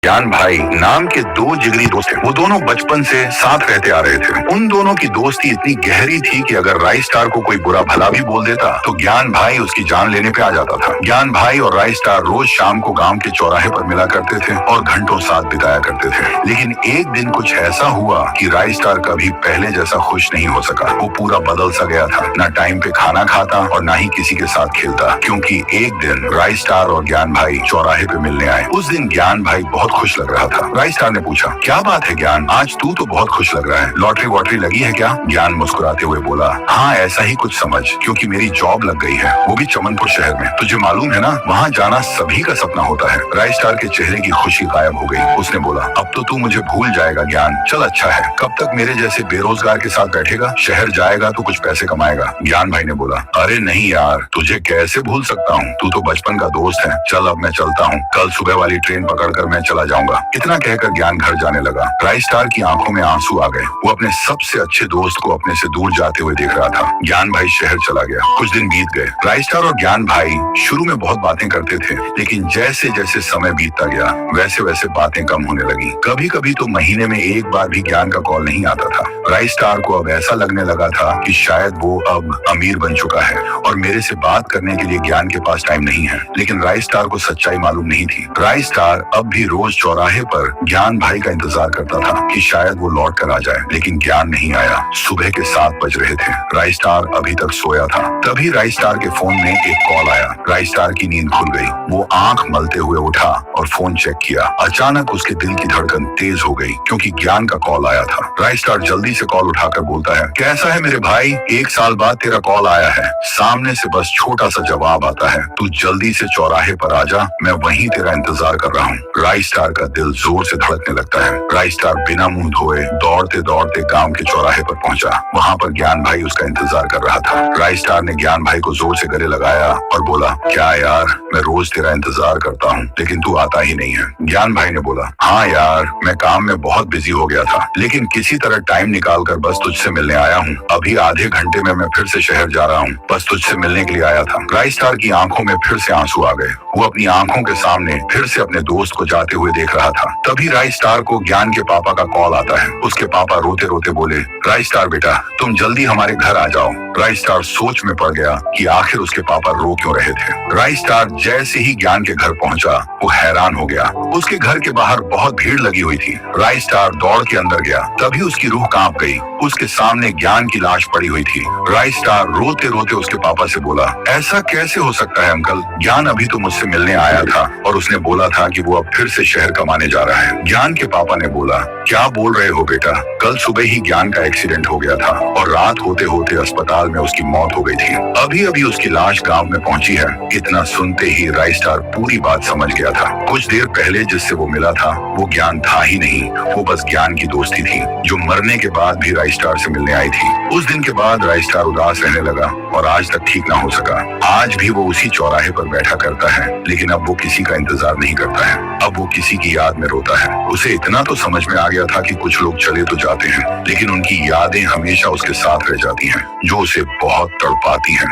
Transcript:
ज्ञान भाई नाम के दो जिगरी दोस्त हैं। वो दोनों बचपन से साथ रहते आ रहे थे। उन दोनों की दोस्ती इतनी गहरी थी कि अगर राइस स्टार को कोई बुरा भला भी बोल देता तो ज्ञान भाई उसकी जान लेने पे आ जाता था। ज्ञान भाई और राइस स्टार रोज शाम को गांव के चौराहे पर मिला करते थे और घंटों साथ बिताया करते थे। लेकिन एक दिन कुछ ऐसा हुआ कि राइस स्टार कभी पहले जैसा खुश नहीं हो सका। वो पूरा बदल सा गया था। ना टाइम पे खाना खाता और ना ही किसी के साथ खेलता, क्योंकि एक दिन राइस स्टार और ज्ञान भाई चौराहे पे मिलने आए। उस दिन ज्ञान भाई बहुत खुश लग रहा था। राइस स्टार ने पूछा, क्या बात है ज्ञान, आज तू तो बहुत खुश लग रहा है, लॉटरी वॉटरी लगी है क्या? ज्ञान मुस्कुराते हुए बोला, हाँ ऐसा ही कुछ समझ, क्योंकि मेरी जॉब लग गई है, वो भी चमनपुर शहर में। तुझे मालूम है ना, वहाँ जाना सभी का सपना होता है। राइस स्टार के चेहरे की खुशी गायब हो गई। उसने बोला, अब तो तू मुझे भूल जाएगा ज्ञान, चल अच्छा है। कब तक मेरे जैसे बेरोजगार के साथ बैठेगा? शहर जाएगा तो कुछ पैसे कमाएगा। ज्ञान भाई ने बोला, अरे नहीं यार, तुझे कैसे भूल सकता हूँ, तू तो बचपन का दोस्त है। चल अब मैं चलता हूँ, कल सुबह वाली ट्रेन पकड़कर मैं चला जाऊंगा। इतना कहकर ज्ञान घर जाने लगा। राइस स्टार की आंखों में आंसू आ गए। वो अपने सबसे अच्छे दोस्त को अपने से दूर जाते हुए देख रहा था। ज्ञान भाई शहर चला गया। कुछ दिन बीत गए। राइस स्टार और ज्ञान भाई शुरू में बहुत बातें करते थे, लेकिन जैसे जैसे समय बीतता गया वैसे वैसे बातें कम होने लगी। कभी कभी तो महीने में एक बार भी ज्ञान का कॉल नहीं आता था। राइस स्टार को अब ऐसा लगने लगा था कि शायद वो अब अमीर बन चुका है और मेरे से बात करने के लिए ज्ञान के पास टाइम नहीं है। लेकिन राइस स्टार को सच्चाई मालूम नहीं थी। राइस स्टार अब भी रोज चौराहे पर ज्ञान भाई का इंतजार करता था कि शायद वो लौट कर आ जाए, लेकिन ज्ञान नहीं आया। सुबह के 7 बज रहे थे। राइस स्टार अभी तक सोया था। तभी राइस स्टार के फोन में एक कॉल आया। राइस स्टार की नींद खुल गई। वो आंख मलते हुए उठा और फोन चेक किया। अचानक उसके दिल की धड़कन तेज हो गई, क्योंकि ज्ञान का कॉल आया था। राइस स्टार जल्दी से कॉल उठाकर बोलता है, कैसा है मेरे भाई, 1 साल बाद तेरा कॉल आया है। सामने से बस छोटा सा जवाब आता है, तू जल्दी से चौराहे पर आ जा, मैं वहीं तेरा इंतजार कर रहा हूँ। राइस स्टार का दिल जोर से धड़कने लगता है। राइस स्टार बिना मुंह धोए दौड़ते दौड़ते गांव के चौराहे पर पहुंचा। वहां पर ज्ञान भाई उसका इंतजार कर रहा था। राइस स्टार ने ज्ञान भाई को जोर से गले लगाया और बोला, क्या यार, मैं रोज तेरा इंतजार करता हूँ, लेकिन तू आता ही नहीं है। ज्ञान भाई ने बोला, हाँ यार, मैं काम में बहुत बिजी हो गया था, लेकिन किसी तरह टाइम निकाल कर बस तुझसे मिलने आया हूँ। अभी आधे घंटे में मैं फिर से शहर जा रहा हूँ, बस तुझसे मिलने के लिए आया था। राइस स्टार की आंखों में फिर से आंसू आ गए। वो अपनी आंखों के सामने फिर से अपने दोस्त को जाते हुए देख रहा था। तभी राइस स्टार को ज्ञान के पापा का कॉल आता है। उसके पापा रोते रोते बोले, राइस स्टार बेटा, तुम जल्दी हमारे घर आ जाओ। राइस स्टार सोच में पड़ गया कि आखिर उसके पापा रो क्यों रहे थे। राइस स्टार जैसे ही ज्ञान के घर पहुंचा, वो हैरान हो गया। उसके घर के बाहर बहुत भीड़ लगी हुई थी। राइस स्टार दौड़ के अंदर गया। तभी उसकी रूह कांप गई। उसके सामने ज्ञान की लाश पड़ी हुई थी। राइस स्टार रोते रोते उसके पापा से बोला, ऐसा कैसे हो सकता है अंकल, ज्ञान अभी तो मुझसे मिलने आया था और उसने बोला था कि वो अब फिर से शहर कमाने जा रहा है। ज्ञान के पापा ने बोला, क्या बोल रहे हो बेटा, कल सुबह ही ज्ञान का एक्सीडेंट हो गया था और रात होते होते अस्पताल में उसकी मौत हो गई थी। अभी अभी उसकी लाश गांव में पहुंची है। इतना सुनते ही राइस स्टार पूरी बात समझ गया था। कुछ देर पहले जिससे वो मिला था वो ज्ञान था ही नहीं, वो बस ज्ञान की दोस्ती थी, जो मरने के बाद भी राइस स्टार से मिलने आई थी। उस दिन के बाद राइस स्टार उदास रहने लगा और आज तक ठीक ना हो सका। आज भी वो उसी चौराहे पर बैठा करता है, लेकिन अब वो किसी का इंतजार नहीं करता है। अब वो किसी की याद में रोता है। उसे इतना तो समझ में आ गया था कि कुछ लोग चले तो जाते हैं, लेकिन उनकी यादें हमेशा उसके साथ रह जाती हैं, जो उसे बहुत तड़पाती हैं।